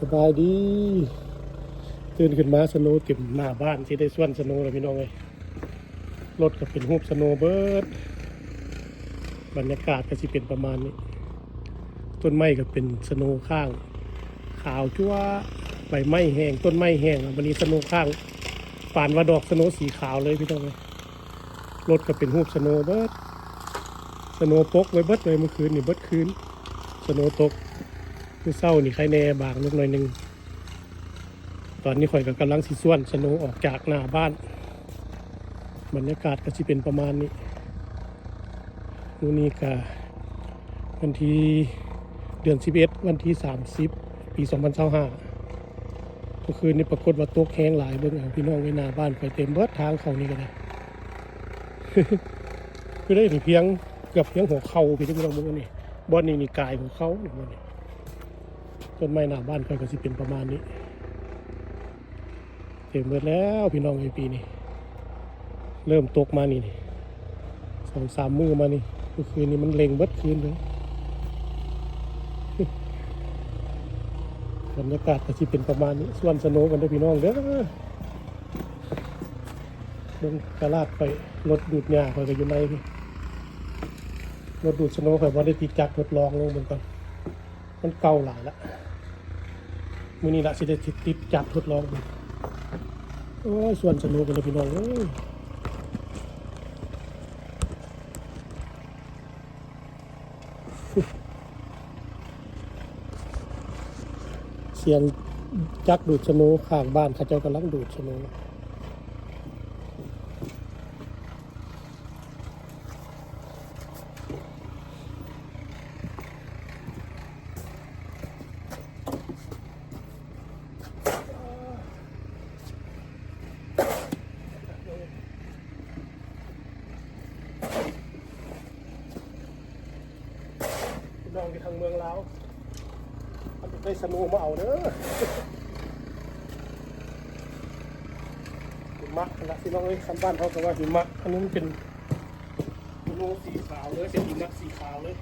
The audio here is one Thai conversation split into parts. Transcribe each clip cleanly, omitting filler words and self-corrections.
สบายดีตื่นขึ้นมาสโนว์เต็มหน้าบ้านที่ได้ส่วนสโนว์เลยพี่น้องเลยรถก็เป็นรูปสโนว์เบิร์ดบรรยากาศก็จะเป็นประมาณนี้ต้นไม้ก็เป็นสโนว์ข้างขาวชั่วใบไม้แห้งต้นไม้แห้งวันนี้สโนว์ข้างป่านว่าดอกสโนว์สีขาวเลยพี่น้องเลยรถก็เป็นรูปสโนว์เบิร์ดสโนว์ปกไว้เบิร์ดเลยเมื่อคืนนี่เบิร์ดคืนสโนว์ตกเศร้านี่ใครแน่บางนิดหน่อยนึงตอนนี้ข่อยก็กำลังสิส่วนสโนว์ออกจากหน้าบ้านบรรยากาศก็จะเป็นประมาณนี้นี่ก็วันที่เดือน11วันที่30ปี2025เมื่อคืนนี้ปรากฏว่าตกแห้งหลายเบิ่งเอาพี่น้องไว้หน้าบ้านข่อยเต็มเบิดทางเขานี่ก็ได้ คือได้ถึงเพียงเกือบเพียงหัวเข่าพี่น้องเบิ่งนี่บ่อนนี่กายของเขานี่บ่นี่ต้นไม้หน้าบ้านข่อยก็สิเป็นประมาณนี้เต็มหมดแล้วพี่น้องในปีนี้เริ่มตกมานี่2-3 มื้อมานี่เมื่อคืนนี้มันเล็งเบิดคืนเลยบรรยากาศก็สิเป็นประมาณนี้ส่วนสโนว์กันด้วยพี่น้องเด้อลงกระลาดไปรถดูดหญ้าข่อยก็อยู่ในพี่รถดูดสโนว์ข่อยบ่ได้ติดจักรทดลองลงเหมือนกันมันเก่าหลายละมื้อนี้ละสิได้ติดจักรทดลองดูโอ้ยส่วนสนุกกันเลยพี่น้องเสียงจักดูดสนุกข้างบ้านเขาเจ้ากำลังดูดสนุกน้องที่ทางเมืองลาวมันจะได้สนุกมาเอาเด้อหิมะนะพี่น้องเอ้ยคำบ้านเขาก็ว่าหิมะอันนี้มันเป็นสนุกสีขาวเลยเป็นหิมะสีขาวเลย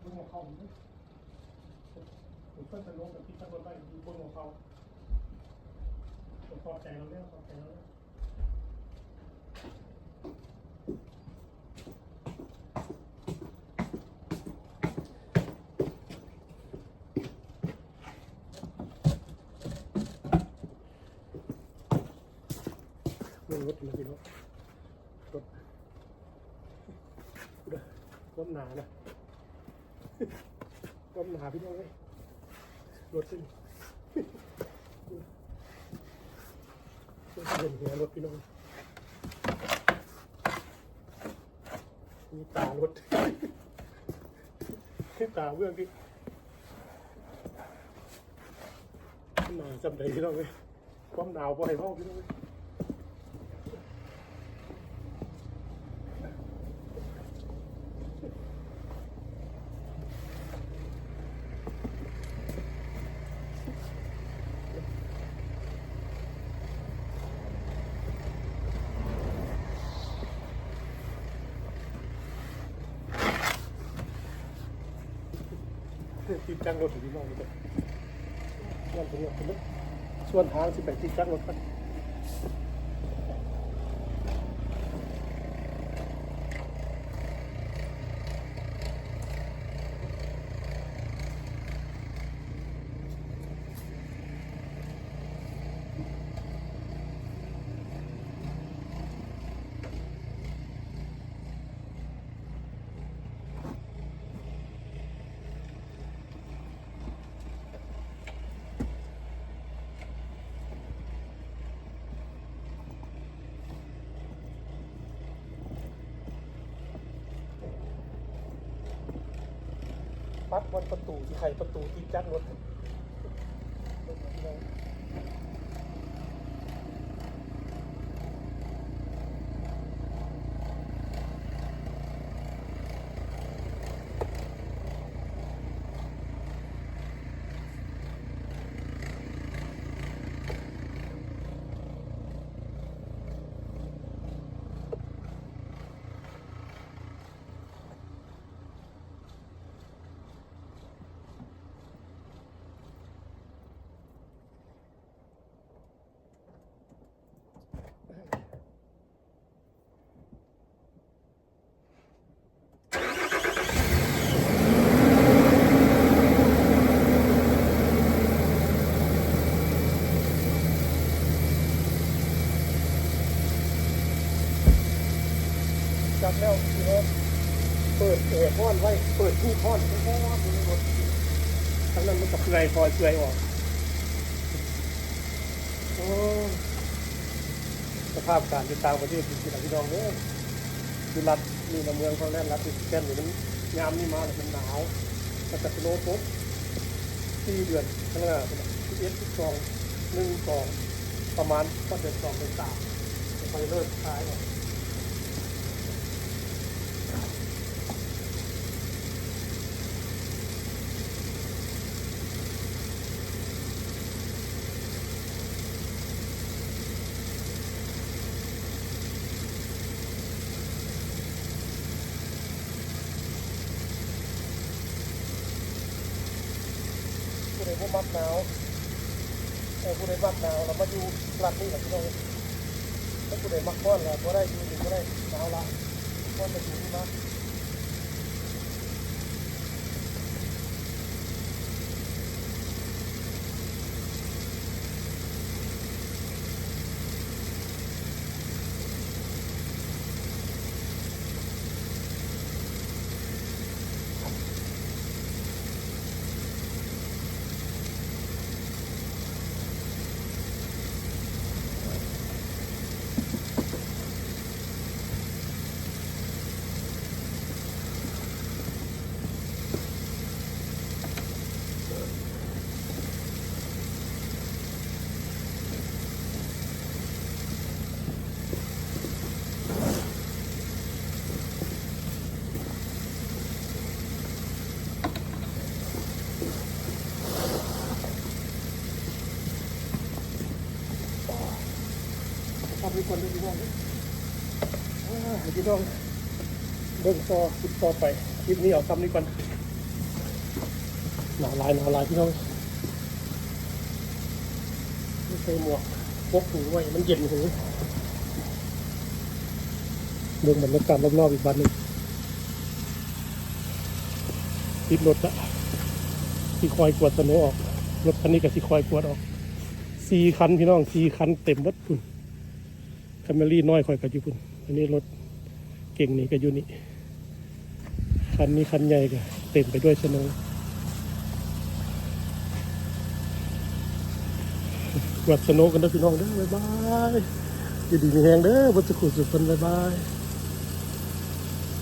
บนหัวเขาผมก็จะลงกับที่ตั้งรถได้อยู่บนหัวเขาผมพอใจเราเรื่องพอใจเราเรื่องเรื่องรถนะพี่น้องรถรถหนานะรถหนาพี่น้องเลยรถสิเห็นหัวรถพี่น้องมีตารถตาเบื้องที่หนาจำได้พี่น้องเลยความหนาวพอให้พ่อพี่น้องเลย ติดจังรถอยู่ที่น้องเลยส่วนตรงนี้เป็นส่วนทางที่ไปติดจังรถกันปัดบนประตูที่ไขประตูติดจังรถจับแล้วพี่น้องเปิดแอร์ห้อนไว้เปิดทู่ห้อนทั้งห้อนทั้งหมดทั้งนั้นมันกับเกลือพอเกลือออกโอ้สภาพการอยู่ต่างประเทศจริงๆพี่น้องเนี่ยคือรัฐมีในเมืองเขาแน่นรัฐที่แก่นหรือมันยามนี่มาเลยมันหนาวมันจะสโนว์ปุ๊บ4 เดือนข้างหน้าเป็น11 12 1 2ประมาณก็เดือน2 เดือน 3ไปเริ่มท้ายเนี่ยผู้ใดบ่มักหนาวผู้ใดมักหนาวเรามาอยู่รัฐนี้แหละพี่น้องถ้าผู้ใดมักร้อนเราก็ได้อยู่ก็ได้หนาวละร้อนจะอยู่ที่มาทำให้คนได้พี่น้องพี่น้องเบิ่งต่อคิดต่อไปคลิปนี้เอาคำนี้ก่อนหนาวลายพี่น้องไม่ใส่หมวกพกหูไว้มันเย็นหูเรื่องบรรยากาศรอบๆอีกบ้านหนึ่งติดรถละที่คอยกวดสโนว์ออกรถคันนี้กับที่คอยกวดออก4 คันพี่น้อง4 คันเต็มรถพุ่นแคมรี่น้อยคอยกับอยู่พุ่นอันนี้รถเก่งนี่ก็อยู่นี่คันนี้คันใหญ่ก็เต็มไปด้วยสโนว์กวดสโนว์กันเด้อพี่น้องเด้อบ๊ายบายอยู่ดีมีแหงเด้อบนสุขุมสุขคนบ๊ายบาย